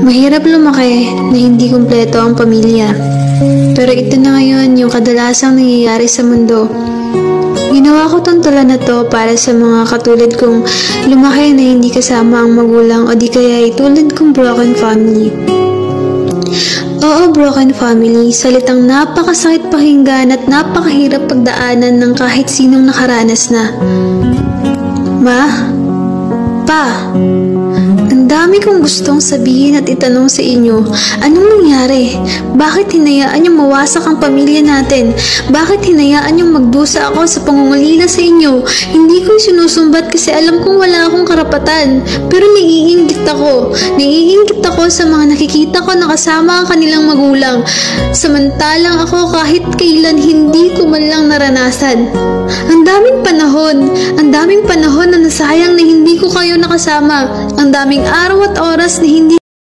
Mahirap lumaki na hindi kumpleto ang pamilya. Pero ito na ngayon yung kadalasang nangyayari sa mundo. Ginawa ko tong tula na to para sa mga katulad kong lumaki na hindi kasama ang magulang o di kaya tulad kong broken family. Oo, broken family, salitang napakasakit pakinggan at napakahirap pagdaanan ng kahit sinong nakaranas na. Ma? Pa? Ang dami kong gustong sabihin at itanong sa inyo. Anong nangyari? Bakit hinayaan yung mawasak ang pamilya natin? Bakit hinayaan yung magdusa ako sa pangungulila sa inyo? Hindi ko sinusumbat kasi alam kong wala akong karapatan. Pero naiinggit ako. Naiinggit ako sa mga nakikita ko na kasama ang kanilang magulang. Samantalang ako kahit kailan hindi ko man lang naranasan. Ang daming panahon na nasayang na hindi ko kayo nakasama. Ang daming araw at oras na hindi